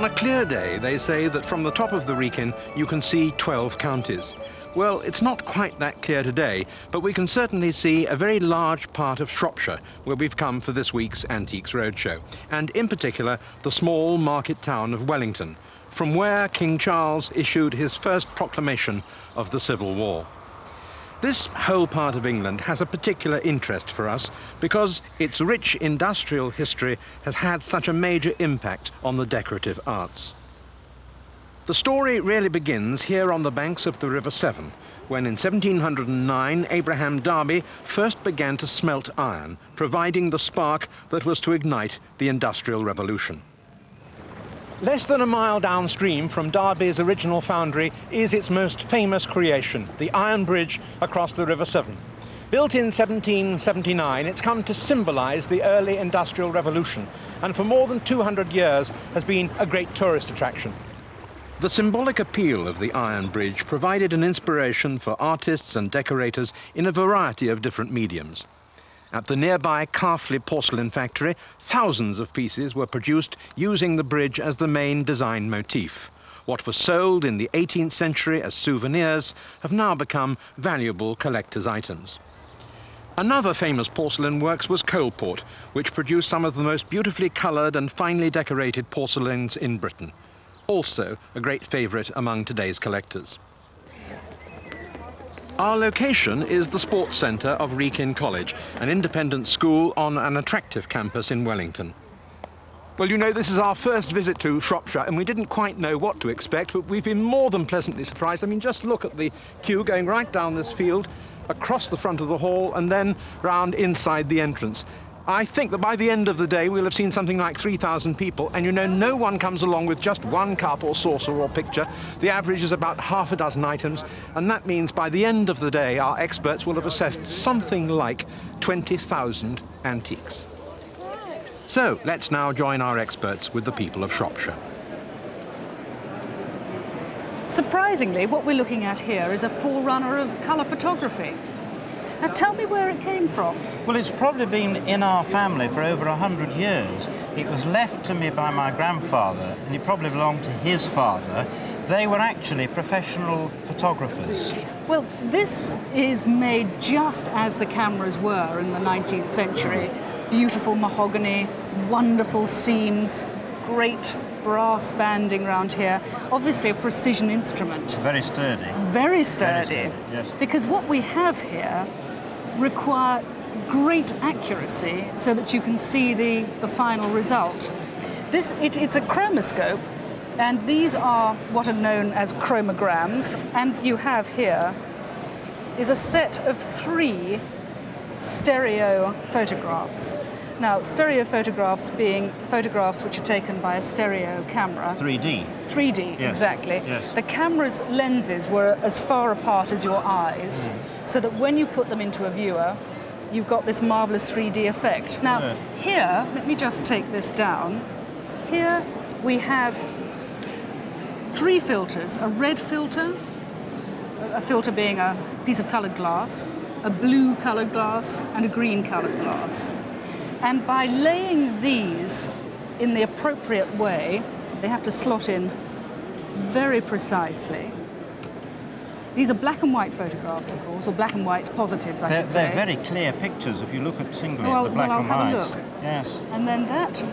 On a clear day, they say that from the top of the Wrekin, you can see 12 counties. Well, it's not quite that clear today, but we can certainly see a very large part of Shropshire, where we've come for this week's Antiques Roadshow, and in particular, the small market town of Wellington, from where King Charles issued his first proclamation of the Civil War. This whole part of England has a particular interest for us because its rich industrial history has had such a major impact on the decorative arts. The story really begins here on the banks of the River Severn, when in 1709 Abraham Darby first began to smelt iron, providing the spark that was to ignite the Industrial Revolution. Less than a mile downstream from Darby's original foundry is its most famous creation, the iron bridge across the River Severn. Built in 1779, it's come to symbolize the early Industrial Revolution, and for more than 200 years has been a great tourist attraction. The symbolic appeal of the iron bridge provided an inspiration for artists and decorators in a variety of different mediums. At the nearby Carfley porcelain factory, thousands of pieces were produced using the bridge as the main design motif. What was sold in the 18th century as souvenirs have now become valuable collector's items. Another famous porcelain works was Coalport, which produced some of the most beautifully coloured and finely decorated porcelains in Britain. Also a great favourite among today's collectors. Our location is the sports centre of Wrekin College, an independent school on an attractive campus in Wellington. Well, you know, this is our first visit to Shropshire, and we didn't quite know what to expect, but we've been more than pleasantly surprised. I mean, just look at the queue going right down this field, across the front of the hall, and then round inside the entrance. I think that by the end of the day, we'll have seen something like 3,000 people, and you know, no one comes along with just one cup or saucer or picture. The average is about half a dozen items, and that means by the end of the day, our experts will have assessed something like 20,000 antiques. So let's now join our experts with the people of Shropshire. Surprisingly, what we're looking at here is a forerunner of colour photography. Now tell me where it came from. Well, it's probably been in our family for over 100 years. It was left to me by my grandfather, and it probably belonged to his father. They were actually professional photographers. Well, this is made just as the cameras were in the 19th century. Beautiful mahogany, wonderful seams, great brass banding around here. Obviously a precision instrument. Very sturdy. Very sturdy. Very sturdy, yes. Because what we have here require great accuracy so that you can see the final result. It's a chromoscope, and these are what are known as chromograms, and you have here is a set of 3 stereo photographs. Now, stereo photographs being photographs which are taken by a stereo camera. 3D. 3D, yes. Exactly. Yes. The camera's lenses were as far apart as your eyes, so that when you put them into a viewer, you've got this marvellous 3D effect. Now, here, let me just take this down. Here we have 3 filters, a red filter, a filter being a piece of coloured glass, a blue coloured glass, and a green coloured glass. And by laying these in the appropriate way, they have to slot in very precisely. These are black and white photographs, of course, or black and white positives, I should say. They're very clear pictures if you look at singly Well, the black I'll and have white. a look. Yes. And then that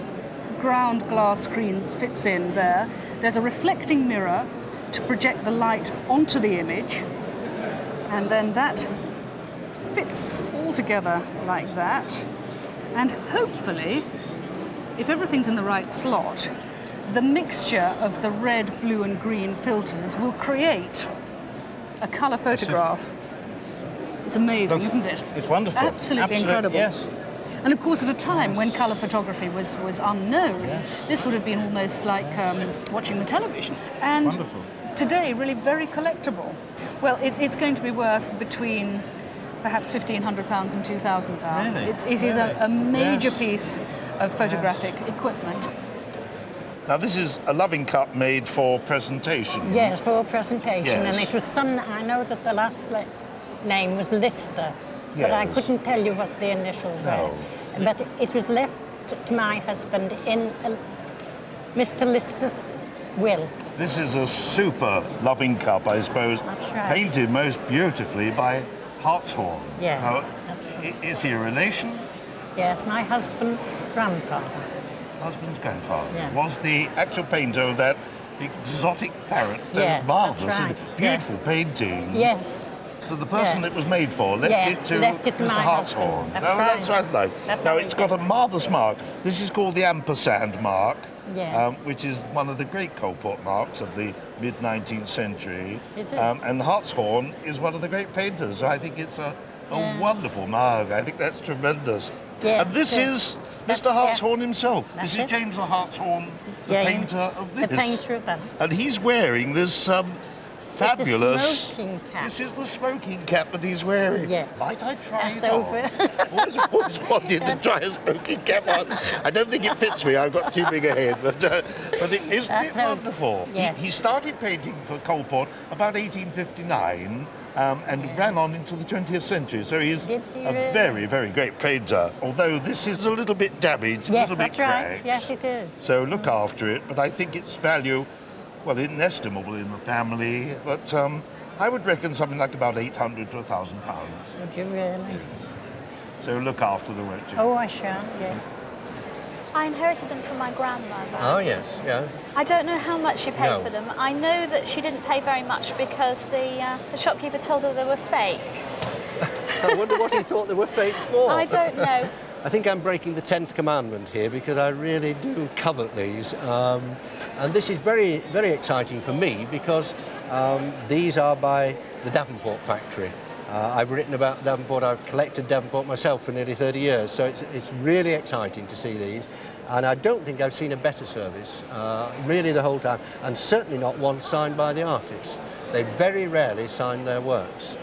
ground glass screen fits in there. There's a reflecting mirror to project the light onto the image, and then that fits all together like that. And hopefully, if everything's in the right slot, the mixture of the red, blue and green filters will create a colour photograph. It's amazing, isn't it? It's wonderful. Absolutely incredible. Yes. And of course, at a time when colour photography was unknown, this would have been almost like watching the television. And wonderful. Today, really very collectible. Well, it's going to be worth between perhaps £1,500 and £2,000. Really? It is a major piece of photographic equipment. Now, this is a loving cup made for presentation. Yes, for presentation. Yes. And it was I know that the last name was Lister, but I Yes. couldn't tell you what the initials No. were. But it was left to my husband in Mr. Lister's will. This is a super loving cup, I suppose, That's right. painted most beautifully by Hartshorn. Yes, Now, that's is he a relation? Yes, my husband's grandfather. Husband's grandfather. Yeah. Was the actual painter of that exotic parrot. Yes, Marvellous. that's right. And beautiful painting. Yes. So the person Yes. it was made for left Yes, it to left it to Mr. my Hartshorn. husband. That's That's right. right. Like. That's Now how it's he got a did it. marvellous mark. This is called the ampersand mark, Yes. which is one of the great Coalpot marks of the mid-19th century. Is it? And Hartshorn is one of the great painters. So I think it's a Yes. wonderful mark. I think that's tremendous. Yes, And this yes. is That's- Mr. Hartshorn himself. That's This is it. James the Hartshorn, the James, painter of this. The painter of that. And he's wearing this fabulous... smoking cap. This is the smoking cap that he's wearing. Yeah. Might I try That's it over. on? Always wanted to try a smoking cap on. I don't think it fits me. I've got too big a head. But isn't it That's over. wonderful? Yes. He started painting for Coalpot about 1859 and ran on into the 20th century. So he's Did he a really? very, very great painter. Although this is a little bit damaged, a Yes, little bit that's right. cracked. Yes, it is. So look after it, but I think its value, well, inestimable in the family. But I would reckon something like about 800 to 1,000 pounds. Would you really? So look after the won't you? Oh, I shall, yeah. I inherited them from my grandmother. Oh, yes, yeah. I don't know how much she paid No. for them. I know that she didn't pay very much because the shopkeeper told her they were fakes. I wonder what he thought they were fake for. I don't know. I think I'm breaking the 10th commandment here because I really do covet these. And this is very, very exciting for me because these are by the Davenport factory. I've written about Davenport, I've collected Davenport myself for nearly 30 years, so it's really exciting to see these. And I don't think I've seen a better service, really the whole time, and certainly not one signed by the artists. They very rarely sign their works.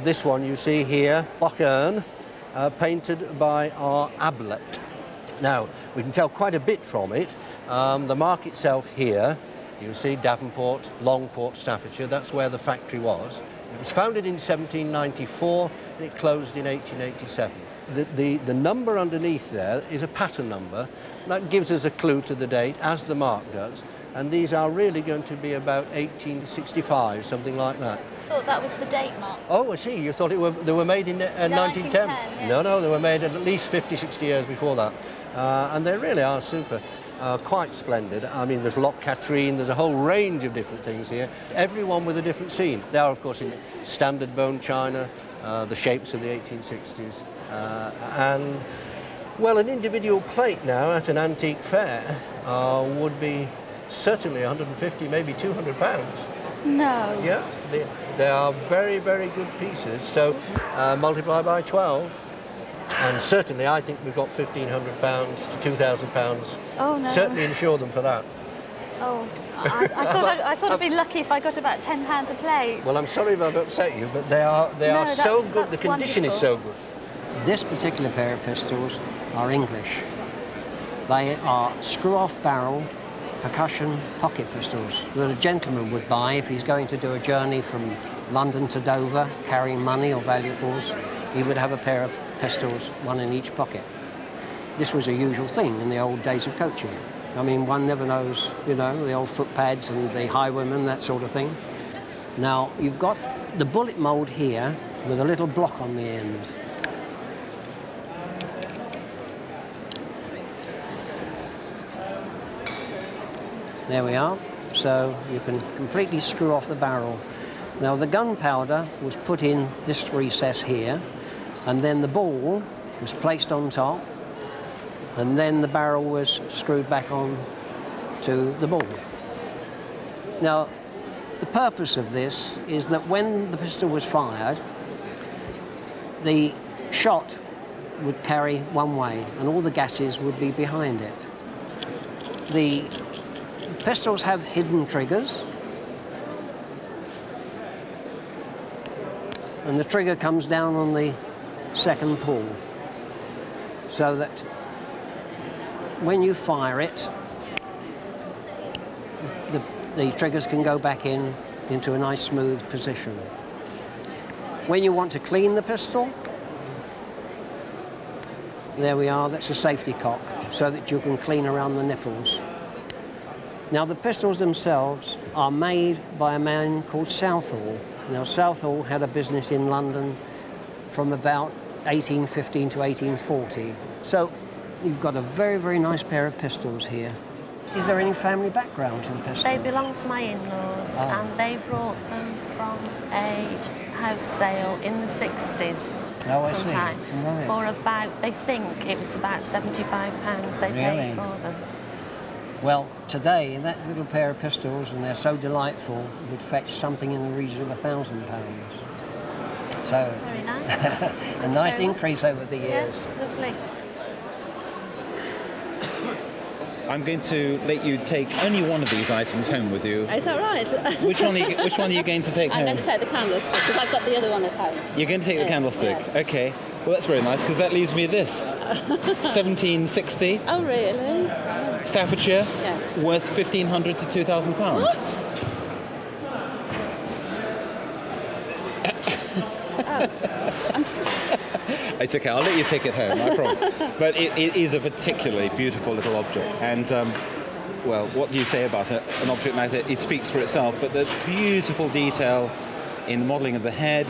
This one you see here, Lochern, painted by our Ablett. Now, we can tell quite a bit from it. The mark itself here, you see Davenport, Longport, Staffordshire, that's where the factory was. It was founded in 1794 and it closed in 1887. The number underneath there is a pattern number. That gives us a clue to the date, as the mark does. And these are really going to be about 1865, something like that. I thought that was the date mark. Oh, I see. You thought they were made in 1910? 1910, yes. No, they were made at least 50, 60 years before that. And they really are super. Quite splendid. I mean, there's Loch Katrine, there's a whole range of different things here, everyone with a different scene. They are, of course, in standard bone china, the shapes of the 1860s, and, well, an individual plate now at an antique fair would be certainly 150, maybe 200 pounds. No. Yeah, they are very, very good pieces, so multiply by 12. And certainly, I think we've got £1,500 to £2,000. Oh, no. Certainly insure them for that. Oh, I thought I'd be lucky if I got about £10 a plate. Well, I'm sorry if I've upset you, but they are No, so that's- good. The that's condition is wonderful. so good. This particular pair of pistols are English. They are screw-off barrel percussion pocket pistols that a gentleman would buy if he's going to do a journey from London to Dover, carrying money or valuables. He would have a pair of pistols, one in each pocket. This was a usual thing in the old days of coaching. I mean, one never knows, you know, the old footpads and the highwaymen, that sort of thing. Now, you've got the bullet mould here with a little block on the end. There we are. So you can completely screw off the barrel. Now, the gunpowder was put in this recess here, and then the ball was placed on top, and then the barrel was screwed back on to the ball. Now, the purpose of this is that when the pistol was fired, the shot would carry one way, and all the gases would be behind it. The pistols have hidden triggers, and the trigger comes down on the second pull, so that when you fire it, the triggers can go back into a nice smooth position. When you want to clean the pistol, there we are, that's a safety cock, so that you can clean around the nipples. Now, the pistols themselves are made by a man called Southall. Now, Southall had a business in London from about 1815 to 1840. So, you've got a very, very nice pair of pistols here. Is there any family background to the pistols? They belong to my in-laws, and they brought them from a house sale in the 60s sometime. Right. For about, they think it was about £75 they paid for them. Well, today, that little pair of pistols, and they're so delightful, would fetch something in the region of £1,000. So, very nice. A nice increase over the years. Yes, lovely. I'm going to let you take only one of these items home with you. Is that right? Which one are you going to take home? I'm going to take the candlestick, because I've got the other one at home. You're going to take the candlestick? Yes. Okay. Well, that's very nice, because that leaves me this. 1760. Oh, really? Staffordshire. Yes. Worth £1,500 to £2,000. What? I'm sorry. It's okay, I'll let you take it home, I promise. But it is a particularly beautiful little object. And, well, what do you say about an object like that? It speaks for itself, but the beautiful detail in the modelling of the head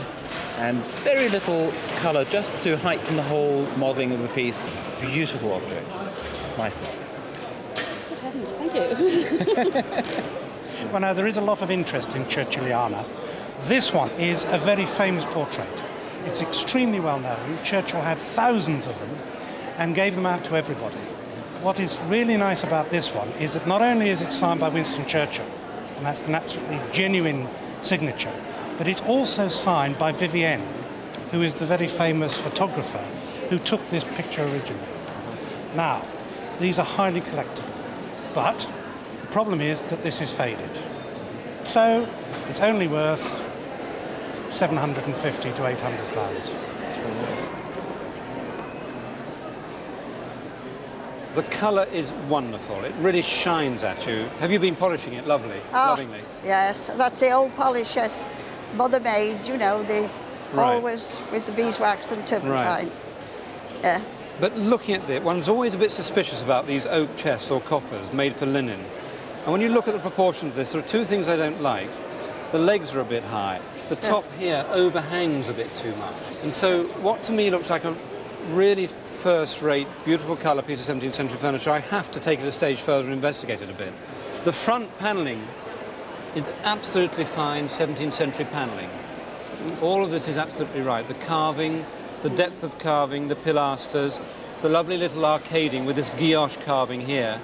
and very little colour just to heighten the whole modelling of the piece. Beautiful object. Nice thing. Good heavens, thank you. Well, now, there is a lot of interest in Churchilliana. This one is a very famous portrait. It's extremely well known. Churchill had thousands of them and gave them out to everybody. What is really nice about this one is that not only is it signed by Winston Churchill, and that's an absolutely genuine signature, but it's also signed by Vivienne, who is the very famous photographer who took this picture originally. Now, these are highly collectible, but the problem is that this is faded. So it's only worth £750 to £800. The colour is wonderful. It really shines at you. Have you been polishing it lovingly? Yes, that's the old polish, yes. Mother made, you know, always with the beeswax and turpentine. Right. Yeah. But looking at it, one's always a bit suspicious about these oak chests or coffers made for linen. And when you look at the proportion of this, there are two things I don't like. The legs are a bit high. The top here overhangs a bit too much. And so what to me looks like a really first-rate, beautiful colour piece of 17th century furniture, I have to take it a stage further and investigate it a bit. The front panelling is absolutely fine 17th century panelling. All of this is absolutely right. The carving, the depth of carving, the pilasters, the lovely little arcading with this guilloche carving here.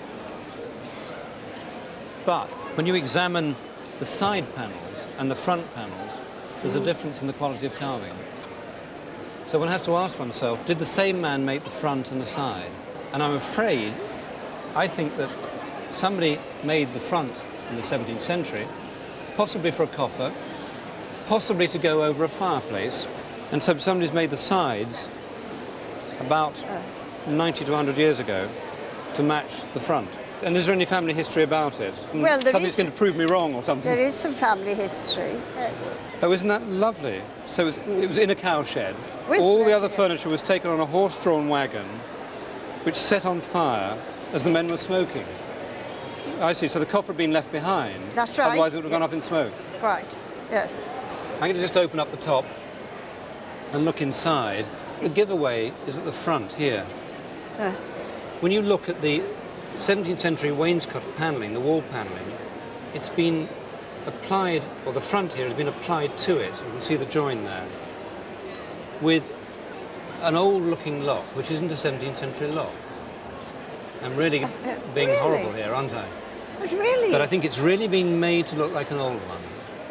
But when you examine the side panels and the front panels, there's a difference in the quality of carving. So one has to ask oneself, did the same man make the front and the side? And I'm afraid, I think that somebody made the front in the 17th century, possibly for a coffer, possibly to go over a fireplace, and so somebody's made the sides about 90 to 100 years ago to match the front. And is there any family history about it? Well, somebody's going to prove me wrong or something. There is some family history, yes. Oh, isn't that lovely? So it was in a cowshed. All the other furniture was taken on a horse-drawn wagon, which set on fire as the men were smoking. I see, so the coffer had been left behind. That's right. Otherwise it would have gone up in smoke. Right, yes. I'm going to just open up the top and look inside. The giveaway is at the front here. When you look at the 17th century wainscot panelling, the wall panelling, it's been applied, or the front here has been applied to it. You can see the join there, with an old-looking lock, which isn't a 17th century lock. I'm really being horrible here, aren't I? Really? But I think it's really been made to look like an old one.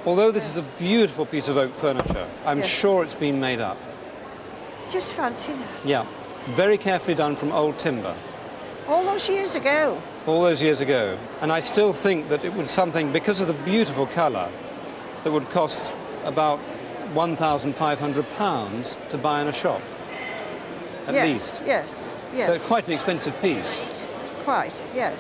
Although this is a beautiful piece of oak furniture, I'm sure it's been made up. Just fancy that. Yeah, very carefully done from old timber. All those years ago. All those years ago. And I still think that it would something, because of the beautiful colour, that would cost about £1,500 to buy in a shop, at least. Yes, yes. So it's quite an expensive piece. Quite, yes.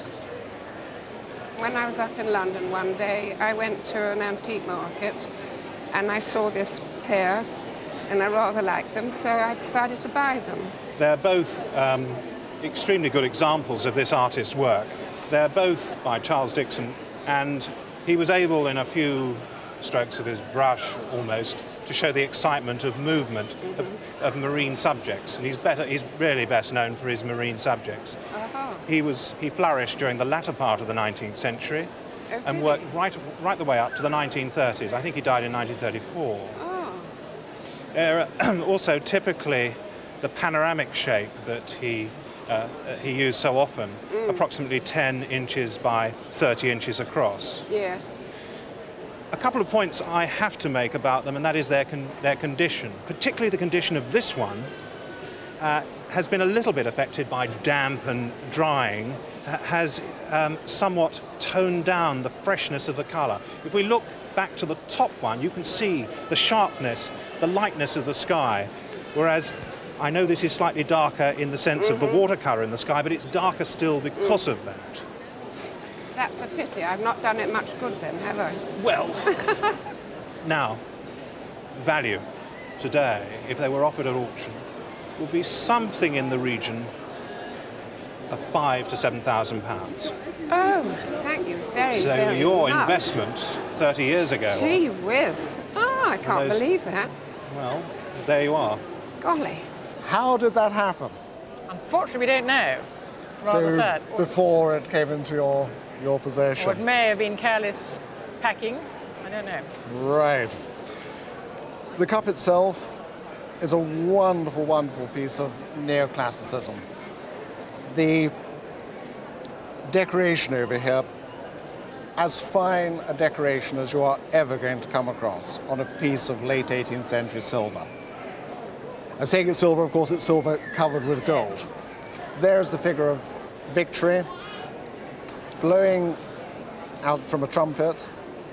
When I was up in London one day, I went to an antique market and I saw this pair and I rather liked them, so I decided to buy them. They're both extremely good examples of this artist's work. They're both by Charles Dixon, and he was able, in a few strokes of his brush almost, to show the excitement of movement of marine subjects. And he's really best known for his marine subjects. He flourished during the latter part of the 19th century and worked right the way up to the 1930s. I think he died in 1934. They're also typically the panoramic shape that he used so often, approximately 10 inches by 30 inches across. Yes. A couple of points I have to make about them, and that is their condition. Particularly the condition of this one has been a little bit affected by damp and drying, has somewhat toned down the freshness of the colour. If we look back to the top one, you can see the sharpness, the lightness of the sky, whereas I know this is slightly darker in the sense of the watercolour in the sky, but it's darker still because of that. That's a pity. I've not done it much good then, have I? Well, now, value today, if they were offered at auction, would be something in the region of £5,000 to £7,000. Oh, thank you very, very much. So your investment 30 years ago... Gee whiz. Oh, I can't believe that. Well, there you are. Golly. How did that happen? Unfortunately, we don't know. Rather sad. Before it came into your possession? Or it may have been careless packing. I don't know. Right. The cup itself is a wonderful, wonderful piece of neoclassicism. The decoration over here, as fine a decoration as you are ever going to come across on a piece of late 18th century silver. I'm saying it's silver, of course it's silver covered with gold. There's the figure of victory, blowing out from a trumpet,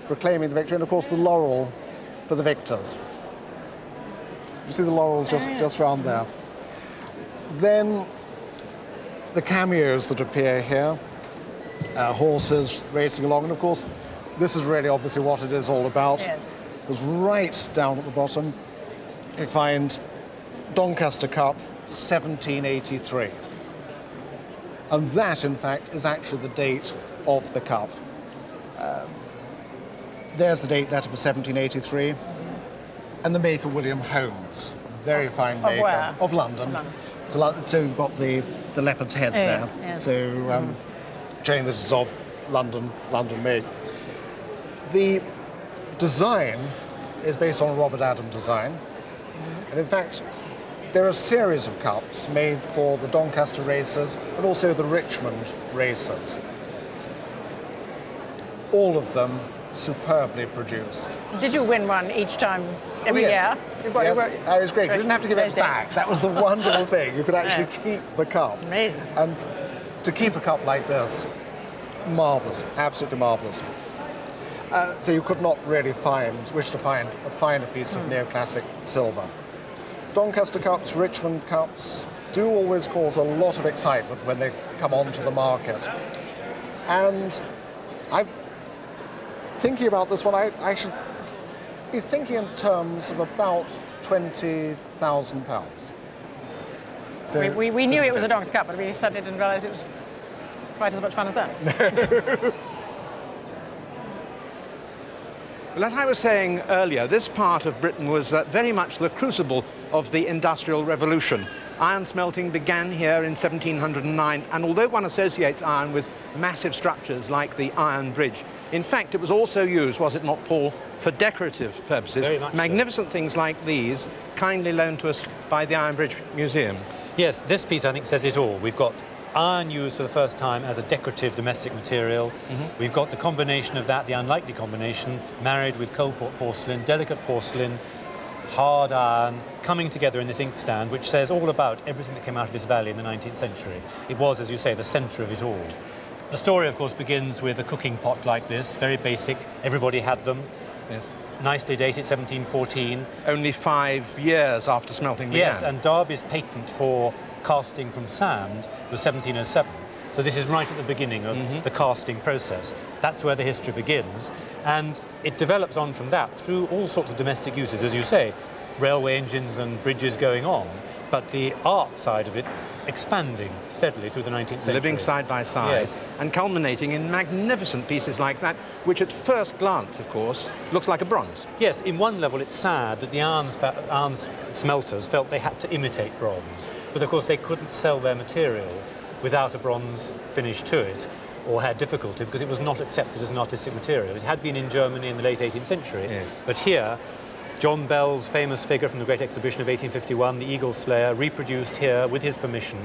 proclaiming the victory, and of course the laurel for the victors. You see the laurels just round there. Then the cameos that appear here, horses racing along, and of course this is really obviously what it is all about. Yes. Because right down at the bottom you find Doncaster Cup 1783. And that, in fact, is actually the date of the cup. There's the date letter for 1783. And the maker, William Holmes, very fine maker. Where? Of London. So you've got the leopard's head there. Yes. So showing that it's of London make. The design is based on a Robert Adam design. And in fact, there are a series of cups made for the Doncaster racers and also the Richmond racers. All of them superbly produced. Did you win one each time, every year? Yes, it was great. You didn't have to give it back. That was the wonderful thing. You could actually keep the cup. Amazing. And to keep a cup like this, marvellous, absolutely marvellous. So you could not really wish to find a finer piece of neoclassic silver. Doncaster cups, Richmond cups do always cause a lot of excitement when they come onto the market. And I'm thinking about this one, I should be thinking in terms of about £20,000. So we knew it was a Doncaster Cup, but we suddenly didn't realise it was quite as much fun as that. Well, as I was saying earlier, this part of Britain was very much the crucible of the Industrial Revolution. Iron smelting began here in 1709, and although one associates iron with massive structures like the Iron Bridge, in fact it was also used, was it not, Paul, for decorative purposes. Very much magnificent so. Things like these, kindly loaned to us by the Iron Bridge Museum. Yes, this piece I think says it all. We've got iron used for the first time as a decorative domestic material. We've got the combination of that, the unlikely combination, married with Coalport porcelain, delicate porcelain, hard iron, coming together in this inkstand, which says all about everything that came out of this valley in the 19th century. It was, as you say, the centre of it all. The story, of course, begins with a cooking pot like this, very basic. Everybody had them. Yes. Nicely dated, 1714. Only 5 years after smelting began. Yes, and Derby's patent for casting from sand was 1707. So this is right at the beginning of the casting process. That's where the history begins. And it develops on from that through all sorts of domestic uses, as you say, railway engines and bridges going on. But the art side of it expanding steadily through the 19th century. Living side by side, yes, and culminating in magnificent pieces like that, which at first glance, of course, looks like a bronze. Yes, in one level it's sad that the arms smelters felt they had to imitate bronze, but of course they couldn't sell their material without a bronze finish to it, or had difficulty because it was not accepted as an artistic material. It had been in Germany in the late 18th century, yes, but here John Bell's famous figure from the Great Exhibition of 1851, the Eagle Slayer, reproduced here with his permission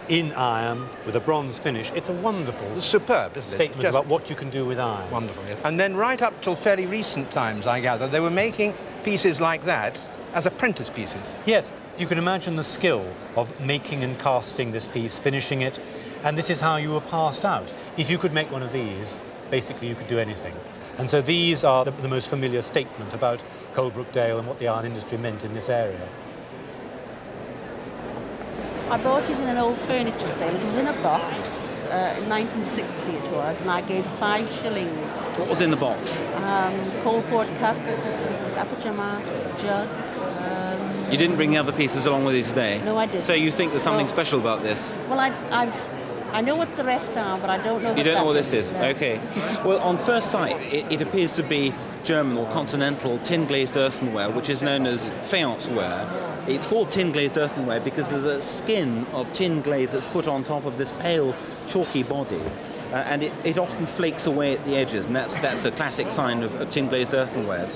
in iron with a bronze finish. It's a wonderful, superb, isn't it? Statement about what you can do with iron. Wonderful, yes. And then right up till fairly recent times, I gather, they were making pieces like that as apprentice pieces. Yes, you can imagine the skill of making and casting this piece, finishing it, and this is how you were passed out. If you could make one of these, basically you could do anything. And so these are the most familiar statement about Coalbrookdale and what the iron industry meant in this area. I bought it in an old furniture sale. It was in a box, in 1960 it was, and I gave 5 shillings. What was in the box? Coal port cups, Staffordshire mask, jug. You didn't bring the other pieces along with you today? No, I didn't. So you think there's something special about this? Well, I know what the rest are, but I don't know what You don't know what this is? No. Okay. Well, on first sight, it appears to be German or continental tin-glazed earthenware, which is known as faience-ware. It's called tin-glazed earthenware because there's a skin of tin glaze that's put on top of this pale, chalky body. And it often flakes away at the edges, and that's a classic sign of tin-glazed earthenwares.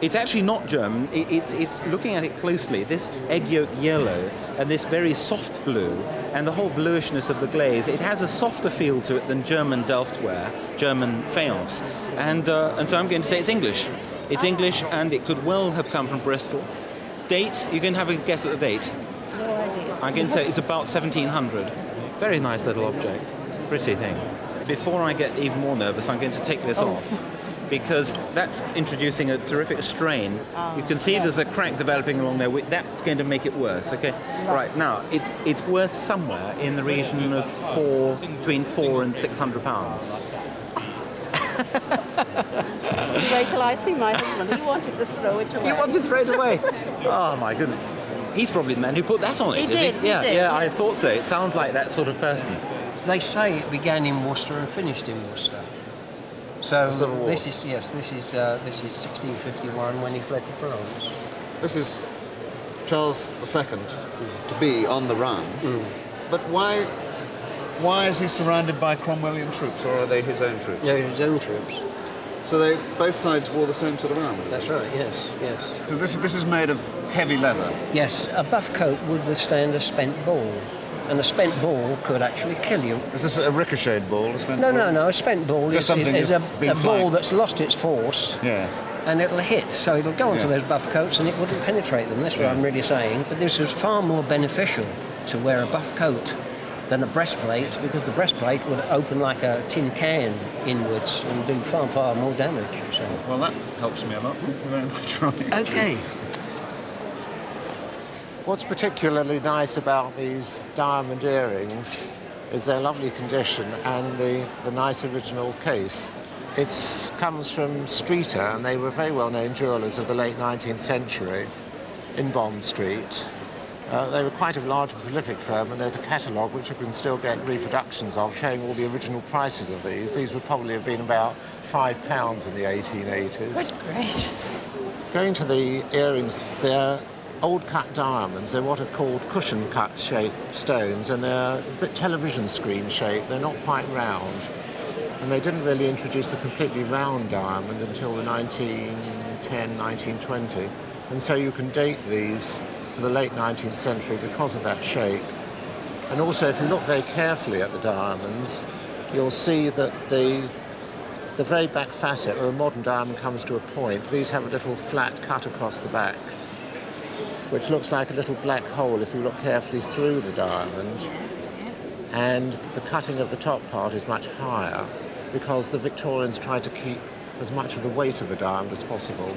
It's actually not German. It's looking at it closely. This egg yolk yellow and this very soft blue and the whole bluishness of the glaze, it has a softer feel to it than German Delftware, German faience. And so I'm going to say it's English. It's English, and it could well have come from Bristol. Date? You can have a guess at the date. No idea. I'm going to say it's about 1700. Very nice little object. Pretty thing. Before I get even more nervous, I'm going to take this off, because that's introducing a terrific strain. You can see there's a crack developing along there. That's going to make it worse. Okay. Right now, it's worth somewhere in the region of between £400 and £600. Wait till I see my husband. He wanted to throw it away. You want to throw it away? Oh my goodness. He's probably the man who put that on it. He did. Yeah, I thought so. It sounds like that sort of person. They say it began in Worcester and finished in Worcester. So this is 1651 when he fled to France. This is Charles II to be on the run. But why is he surrounded by Cromwellian troops, or are they his own troops? Yeah, his own troops. So both sides wore the same sort of armour? That's right, yes. So this is made of heavy leather? Yes, a buff coat would withstand a spent ball. And a spent ball could actually kill you. Is this a ricocheted ball? A spent ball? No. A spent ball is a ball that's lost its force. Yes. And it'll hit, so it'll go onto those buff coats and it wouldn't penetrate them. That's what I'm really saying. But this is far more beneficial to wear a buff coat than a breastplate, because the breastplate would open like a tin can inwards and do far, far more damage. So. Well, that helps me a lot. Thank you very much, Roy. Okay. What's particularly nice about these diamond earrings is their lovely condition and the nice original case. It comes from Streeter, and they were very well-known jewellers of the late 19th century in Bond Street. They were quite a large and prolific firm, and there's a catalogue which you can still get reproductions of showing all the original prices of these. These would probably have been about £5 in the 1880s. Good gracious. Going to the earrings, they're old-cut diamonds. They're what are called cushion-cut shaped stones, and they're a bit television screen shaped. They're not quite round. And they didn't really introduce the completely round diamond until the 1910, 1920. And so you can date these to the late 19th century because of that shape. And also, if you look very carefully at the diamonds, you'll see that the very back facet, where a modern diamond comes to a point, these have a little flat cut across the back, which looks like a little black hole if you look carefully through the diamond. Yes. And the cutting of the top part is much higher because the Victorians tried to keep as much of the weight of the diamond as possible.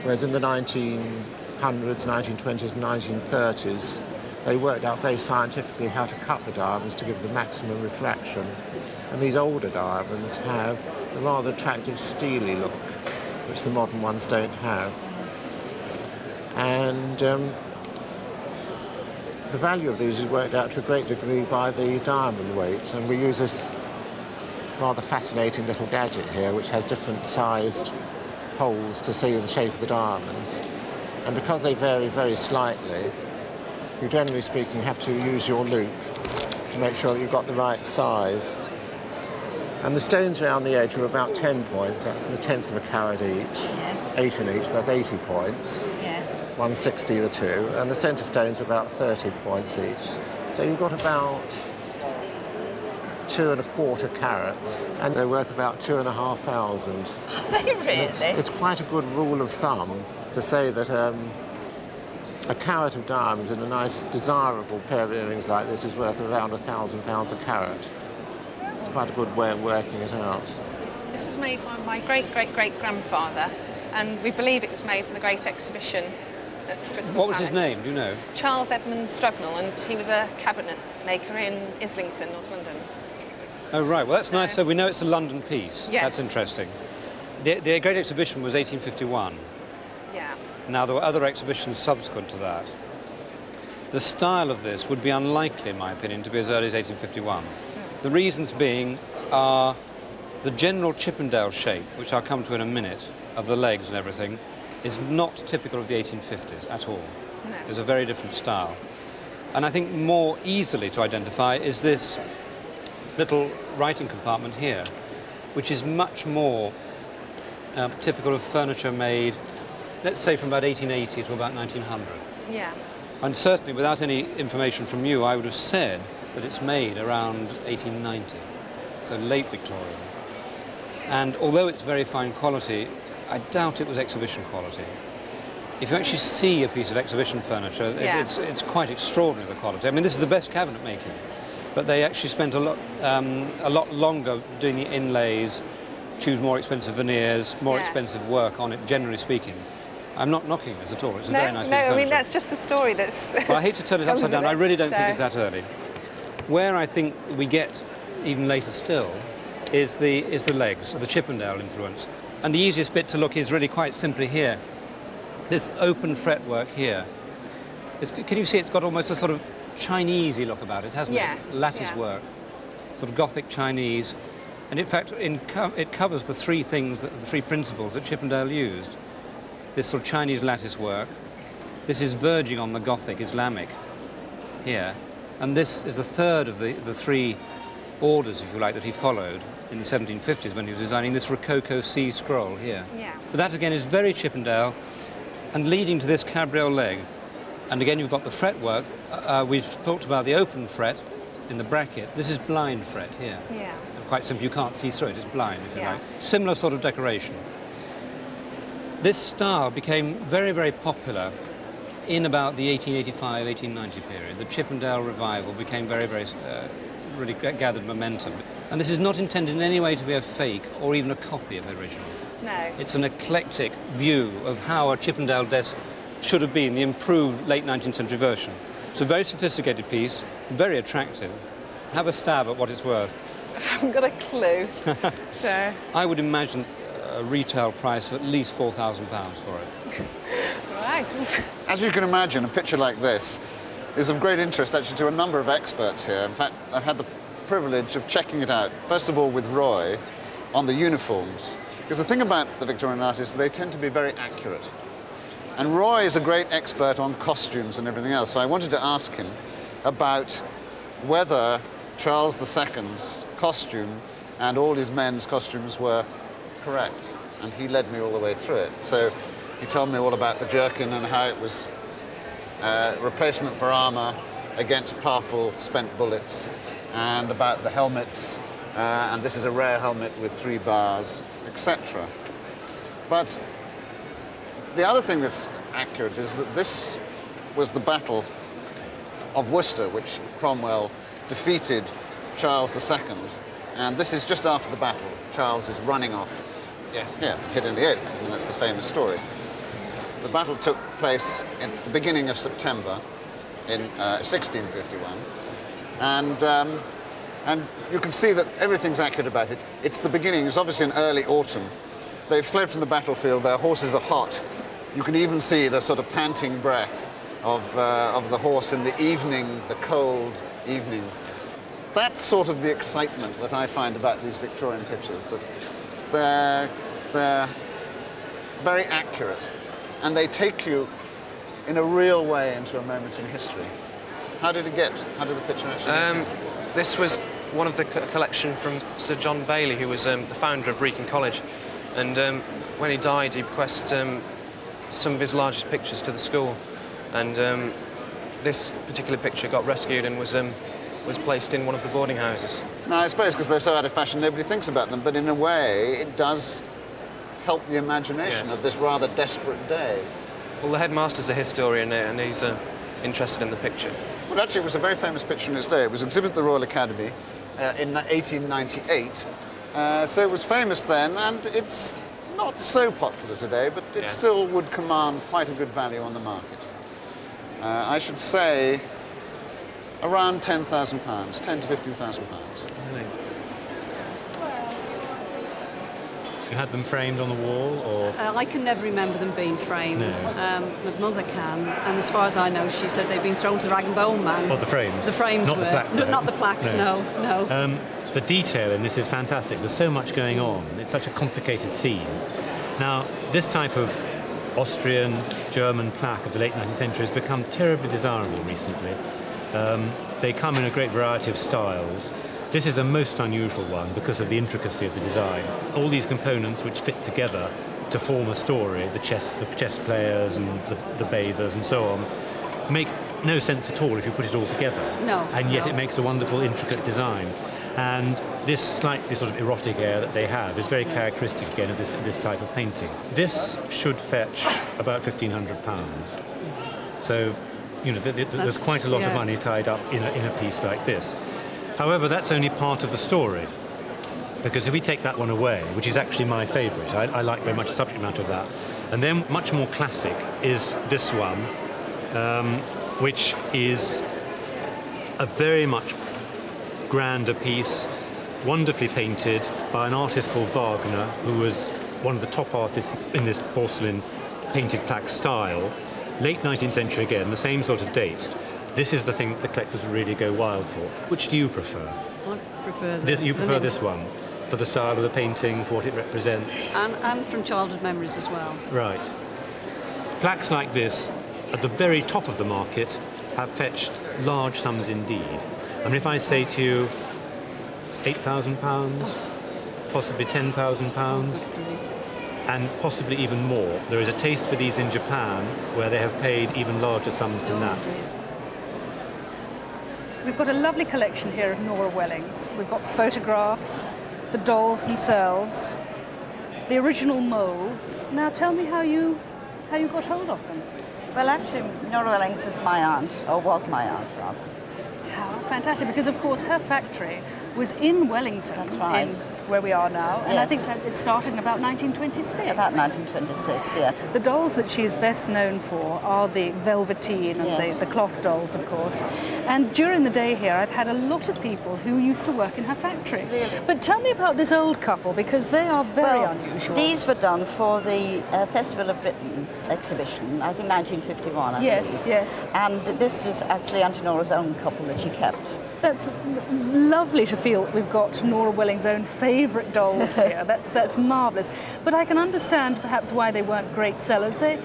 Whereas in the 1900s, 1920s and 1930s, they worked out very scientifically how to cut the diamonds to give the maximum refraction. And these older diamonds have a rather attractive steely look, which the modern ones don't have. And The value of these is worked out to a great degree by the diamond weight, and we use this rather fascinating little gadget here which has different sized holes to see the shape of the diamonds. And because they vary very slightly, you generally speaking have to use your loupe to make sure that you've got the right size. And the stones around the edge are about 10 points, that's a tenth of a carat each. Yes. 8 in each, that's 80 points. Yes. 160 the two, and the centre stones are about 30 points each. So you've got about 2 1/4 carats, and they're worth about 2,500. Are they really? It's quite a good rule of thumb to say that a carat of diamonds in a nice, desirable pair of earrings like this is worth around £1,000 a carat. It's quite a good way of working it out. This was made by my great-great-great-grandfather, and we believe it was made for the Great Exhibition at Crystal What was his Palace. name, do you know? Charles Edmund Strugnell, and he was a cabinet maker in Islington, North London. Oh, right. Well, that's nice. So we know it's a London piece. Yes. That's interesting. The Great Exhibition was 1851. Yeah. Now, there were other exhibitions subsequent to that. The style of this would be unlikely, in my opinion, to be as early as 1851. The reasons being are the general Chippendale shape, which I'll come to in a minute, of the legs and everything, is not typical of the 1850s at all. No. It's a very different style. And I think more easily to identify is this little writing compartment here, which is much more typical of furniture made, let's say, from about 1880 to about 1900. Yeah. And certainly, without any information from you, I would have said that it's made around 1890, so late Victorian. And although it's very fine quality, I doubt it was exhibition quality. If you actually see a piece of exhibition furniture, Yeah. it's quite extraordinary, the quality. I mean, this is the best cabinet making, but they actually spent a lot longer doing the inlays, choose more expensive veneers, more Yeah. expensive work on it, generally speaking. I'm not knocking this at all. It's a very nice piece of I mean, furniture. that's just the story that's... Well, I hate to turn it comes upside down. with I really don't it, think it's so- that early. Where I think we get even later still is the legs, the Chippendale influence. And the easiest bit to look is really quite simply here. This open fretwork here. Can you see it's got almost a sort of Chinese-y look about it, hasn't Yes, it? Lattice yeah. work, sort of Gothic Chinese. And in fact, it covers the three things, the three principles that Chippendale used. This sort of Chinese lattice work. This is verging on the Gothic, Islamic, here. And this is the third of the three orders, if you like, that he followed in the 1750s when he was designing this Rococo C scroll here. Yeah. But that, again, is very Chippendale and leading to this cabriole leg. And again, you've got the fretwork. We've talked about the open fret in the bracket. This is blind fret here. Yeah. Quite simply, you can't see through it. It's blind, if you Yeah. like. Similar sort of decoration. This style became very, very popular in about the 1885, 1890 period. The Chippendale revival became very, very, really gathered momentum. And this is not intended in any way to be a fake or even a copy of the original. No. It's an eclectic view of how a Chippendale desk should have been, the improved late 19th century version. It's a very sophisticated piece, very attractive. Have a stab at what it's worth. I haven't got a clue. So... I would imagine a retail price of at least £4,000 for it. Right. As you can imagine, a picture like this is of great interest actually to a number of experts here. In fact, I've had the privilege of checking it out, first of all with Roy, on the uniforms. Because the thing about the Victorian artists, they tend to be very accurate. And Roy is a great expert on costumes and everything else, so I wanted to ask him about whether Charles II's costume and all his men's costumes were correct. And he led me all the way through it. So he told me all about the jerkin and how it was replacement for armour against powerful spent bullets, and about the helmets, and this is a rare helmet with 3 bars, etc. But the other thing that's accurate is that this was the Battle of Worcester, which Cromwell defeated Charles II, and this is just after the battle. Charles is running off. Yes. Yeah, hit in the oak, and that's the famous story. The battle took place in the beginning of September in 1651, and you can see that everything's accurate about it. It's the beginning. It's obviously in early autumn. They've fled from the battlefield. Their horses are hot. You can even see the sort of panting breath of the horse in the evening, the cold evening. That's sort of the excitement that I find about these Victorian pictures, that they're very accurate, and they take you in a real way into a moment in history. How did the picture actually This was one of the collection from Sir John Bailey, who was the founder of Wrekin College, and when he died he bequeathed some of his largest pictures to the school, and this particular picture got rescued and was placed in one of the boarding houses. Now, I suppose because they're so out of fashion, nobody thinks about them, but in a way, it does help the imagination of this rather desperate day. Well, the headmaster's a historian, and he's interested in the picture. Well, actually, it was a very famous picture in its day. It was exhibited at the Royal Academy in 1898, so it was famous then, and it's not so popular today, but it still would command quite a good value on the market. I should say around £10,000, £10,000 to £15,000. Really? You had them framed on the wall, or...? I can never remember them being framed. No. My mother can, and as far as I know, she said they've been thrown to Rag and Bone Man. Oh, the frames? The frames not were. The plaques, Not the plaques, no. The detail in this is fantastic. There's so much going on. It's such a complicated scene. Now, this type of Austrian, German plaque of the late 19th century has become terribly desirable recently. They come in a great variety of styles. This is a most unusual one because of the intricacy of the design. All these components which fit together to form a story, the chess players and the bathers and so on, make no sense at all if you put it all together. No. And yet it makes a wonderful, intricate design. And this slightly sort of erotic air that they have is very characteristic again of this type of painting. This should fetch about £1,500. So, you know, there's quite a lot of money tied up in a piece like this. However, that's only part of the story, because if we take that one away, which is actually my favourite, I like very much the subject matter of that, and then much more classic is this one, which is a very much grander piece, wonderfully painted by an artist called Wagner, who was one of the top artists in this porcelain painted plaque style. Late 19th century again, the same sort of date. This is the thing that the collectors really go wild for. Which do you prefer? I prefer You prefer this one, for the style of the painting, for what it represents? And from childhood memories as well. Right. Plaques like this, at the very top of the market, have fetched large sums indeed. I mean, if I say to you £8,000, possibly £10,000, and possibly even more. There is a taste for these in Japan, where they have paid even larger sums than that. We've got a lovely collection here of Nora Wellings. We've got photographs, the dolls themselves, the original moulds. Now tell me how you got hold of them. Well, actually, Nora Wellings was my aunt, or was my aunt, rather. How fantastic, because of course her factory was in Wellington. That's right. Where we are now, and yes. I think that it started in about 1926. About 1926, yeah. The dolls that she is best known for are the velveteen and yes. the cloth dolls, of course. And during the day here, I've had a lot of people who used to work in her factory. Really? But tell me about this old couple, because they are very unusual. These were done for the Festival of Britain exhibition, I think 1951, I believe. Yes. And this was actually Auntie Nora's own couple that she kept. That's lovely to feel that we've got Nora Welling's own favourite dolls here. That's marvellous. But I can understand perhaps why they weren't great sellers. They're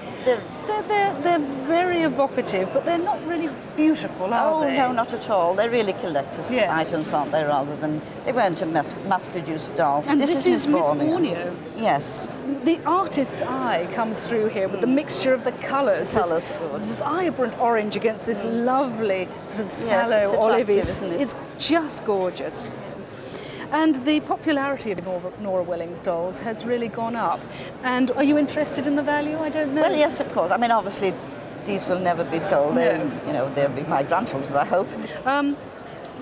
very evocative, but they're not really beautiful, are they? Oh, no, not at all. They're really collector's items, aren't they, rather than... They weren't a mass-produced doll. And this is Miss Borneo. Yes. The artist's eye comes through here with the mixture of the colours. Colours, this vibrant orange against this lovely sort of sallow olivey. It's just gorgeous. And the popularity of Nora Welling's dolls has really gone up. And are you interested in the value? I don't know. Well, yes, of course. I mean, obviously, these will never be sold. No. They'll be my grandchildren's, I hope.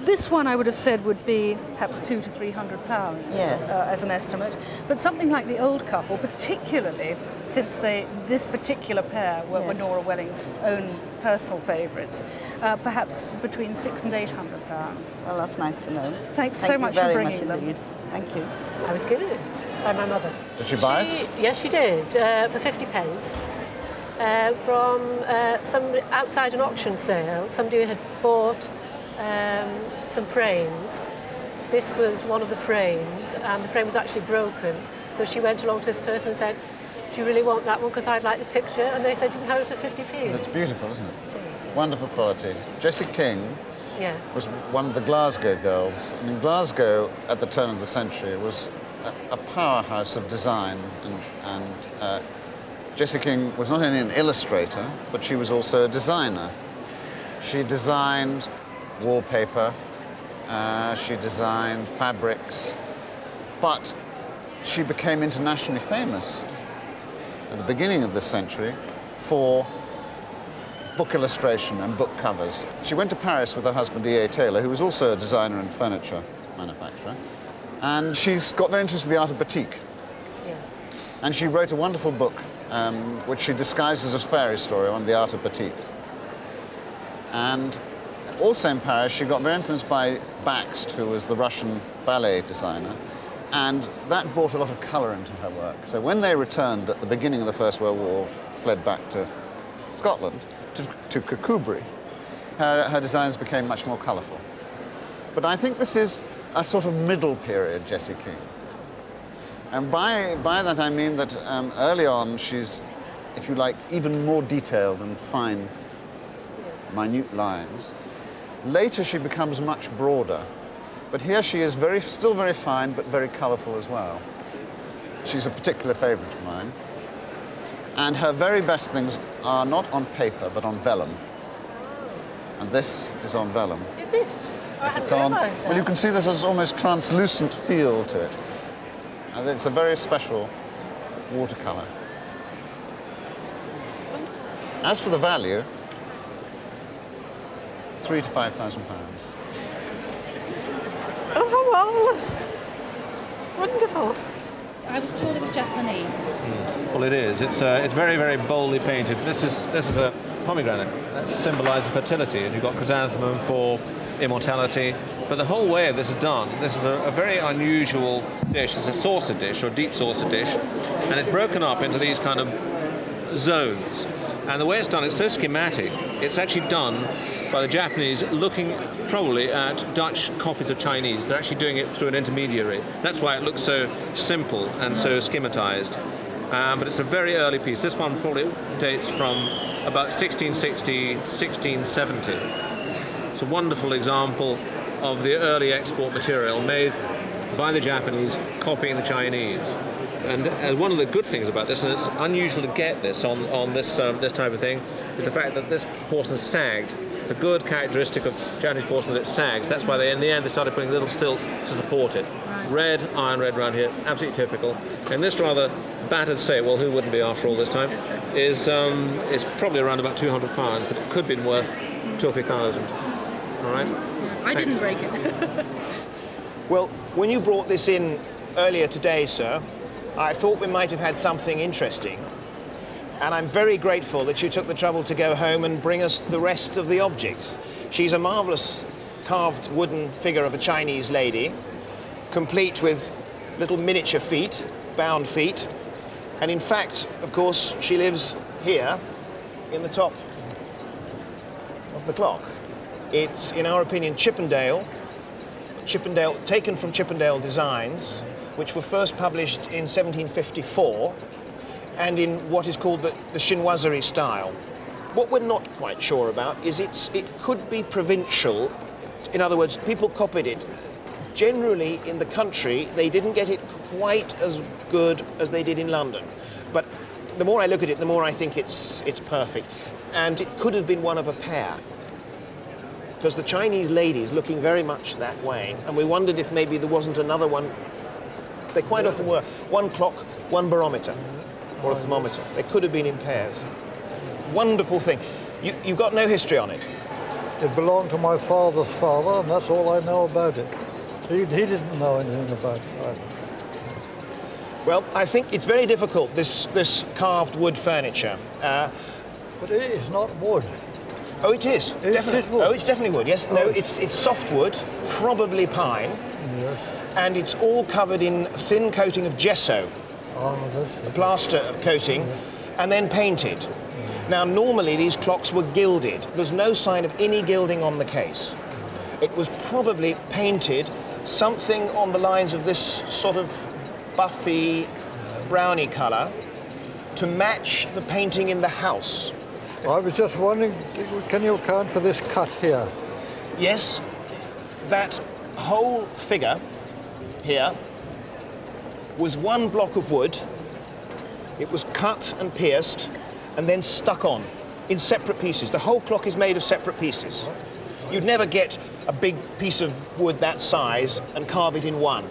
This one I would have said would be perhaps £200 to £300 as an estimate. But something like the old couple, particularly since this particular pair were Nora Welling's own personal favourites, perhaps between £600 and £800. Well, that's nice to know. Thanks so much for bringing them. Indeed. Thank you. I was gifted by my mother. Did she buy it? Yes, she did, for 50 pence. from some outside an auction sale. Somebody had bought some frames. This was one of the frames, and the frame was actually broken. So she went along to this person and said, "Do you really want that one? Because I'd like the picture." And they said, "You can have it for 50p. It's beautiful, isn't it? It is, yeah. Wonderful quality. Jessie King Yes. was one of the Glasgow girls. I mean, Glasgow at the turn of the century was a powerhouse of design, and Jessie King was not only an illustrator, but she was also a designer. She designed wallpaper, she designed fabrics, but she became internationally famous at the beginning of this century for book illustration and book covers. She went to Paris with her husband E.A. Taylor, who was also a designer and furniture manufacturer, and she's got very interested in the art of batik. Yes. And she wrote a wonderful book which she disguises as a fairy story on the art of batik. And also in Paris, she got very influenced by Bakst, who was the Russian ballet designer, and that brought a lot of colour into her work. So when they returned at the beginning of the First World War, fled back to Scotland, to Kirkcudbright, her designs became much more colourful. But I think this is a sort of middle period Jessie King. And by that I mean that early on she's, if you like, even more detailed and fine, minute lines. Later she becomes much broader. But here she is still very fine, but very colourful as well. She's a particular favourite of mine. And her very best things are not on paper, but on vellum. And this is on vellum. Is it? Yes, it's on. Well, you can see there's an almost translucent feel to it. And it's a very special watercolour. As for the value, £3,000 to £5,000. Oh, how marvellous! Wonderful. I was told it was Japanese. Well, it is. It's very, very boldly painted. This is a pomegranate. That symbolises fertility, and you've got chrysanthemum for immortality. But the whole way this is done, this is a very unusual dish. It's a saucer dish, or deep saucer dish, and it's broken up into these kind of zones. And the way it's done, it's so schematic. It's actually done by the Japanese looking probably at Dutch copies of Chinese. They're actually doing it through an intermediary. That's why it looks so simple and so schematized. But it's a very early piece. This one probably dates from about 1660 to 1670. It's a wonderful example of the early export material made by the Japanese copying the Chinese. And one of the good things about this, and it's unusual to get this on this type of thing, is the fact that this porcelain sagged. It's a good characteristic of Japanese porcelain that it sags. That's why in the end they started putting little stilts to support it. Red, iron red around here, it's absolutely typical. And this rather battered slate, well, who wouldn't be after all this time, is probably around about £200, but it could have been worth 2,000 or 3,000. All right? I didn't break it. Well, when you brought this in earlier today, sir, I thought we might have had something interesting. And I'm very grateful that you took the trouble to go home and bring us the rest of the object. She's a marvellous carved wooden figure of a Chinese lady, complete with little miniature feet, bound feet. And in fact, of course, she lives here in the top of the clock. It's, in our opinion, Chippendale, taken from Chippendale designs, which were first published in 1754, and in what is called the chinoiserie style. What we're not quite sure about is it could be provincial. In other words, people copied it. Generally, in the country, they didn't get it quite as good as they did in London. But the more I look at it, the more I think it's perfect. And it could have been one of a pair, because the Chinese lady's looking very much that way, and we wondered if maybe there wasn't another one. They quite often were. One clock, one barometer, or a thermometer. They could have been in pairs. Wonderful thing. You've got no history on it? It belonged to my father's father, and that's all I know about it. He didn't know anything about it either. Well, I think it's very difficult, this carved wood furniture. But it is not wood. Oh, it is. It is wood. Oh, it's definitely wood, yes. No, it's soft wood, probably pine. Yes. And it's all covered in thin coating of gesso. Oh, that's a plaster of coating, and then painted. Now, normally these clocks were gilded. There's no sign of any gilding on the case. It was probably painted something on the lines of this sort of buffy, browny colour to match the painting in the house. I was just wondering, can you account for this cut here? Yes, that whole figure here was one block of wood. It was cut and pierced and then stuck on in separate pieces. The whole clock is made of separate pieces. You'd never get a big piece of wood that size and carve it in one.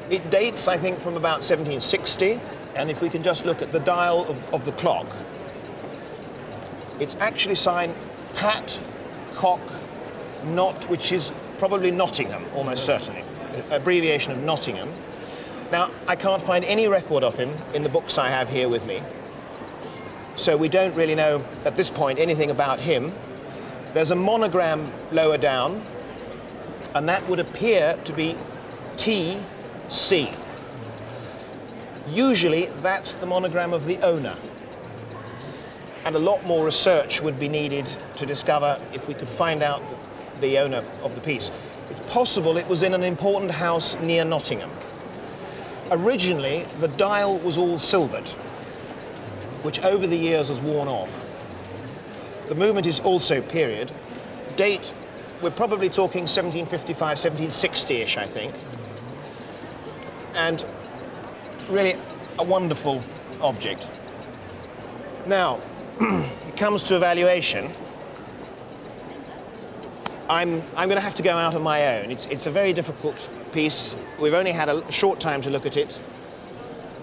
It dates, I think, from about 1760, and if we can just look at the dial of the clock, it's actually signed Pat Cock Not, which is probably Nottingham, almost certainly, abbreviation of Nottingham. Now, I can't find any record of him in the books I have here with me, so we don't really know at this point anything about him. There's a monogram lower down, and that would appear to be T.C. Usually, that's the monogram of the owner. And a lot more research would be needed to discover if we could find out the owner of the piece. It's possible it was in an important house near Nottingham. Originally, the dial was all silvered, which over the years has worn off. The movement is also period. Date, we're probably talking 1755, 1760-ish, I think. And really a wonderful object. Now, it comes to evaluation. I'm going to have to go out on my own. It's a very difficult piece. We've only had a short time to look at it.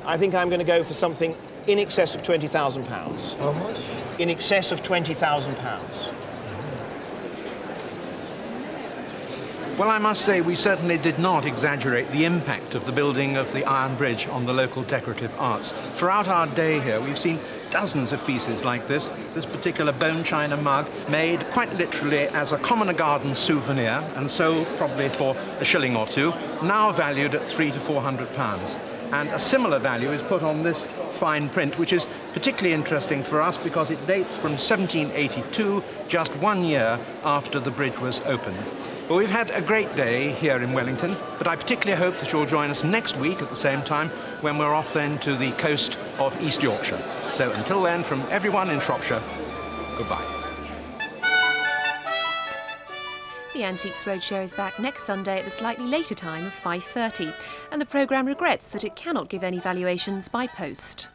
I think I'm going to go for something in excess of £20,000. How much? In excess of £20,000. Well, I must say we certainly did not exaggerate the impact of the building of the Iron Bridge on the local decorative arts. Throughout our day here, we've seen dozens of pieces like this particular bone china mug, made quite literally as a commoner garden souvenir and sold probably for a shilling or two, now valued at £300 to £400. And a similar value is put on this fine print, which is particularly interesting for us because it dates from 1782, just 1 year after the bridge was opened. Well, we've had a great day here in Wellington, but I particularly hope that you'll join us next week at the same time when we're off then to the coast of East Yorkshire. So until then, from everyone in Shropshire, goodbye. The Antiques Roadshow is back next Sunday at the slightly later time of 5:30, and the programme regrets that it cannot give any valuations by post.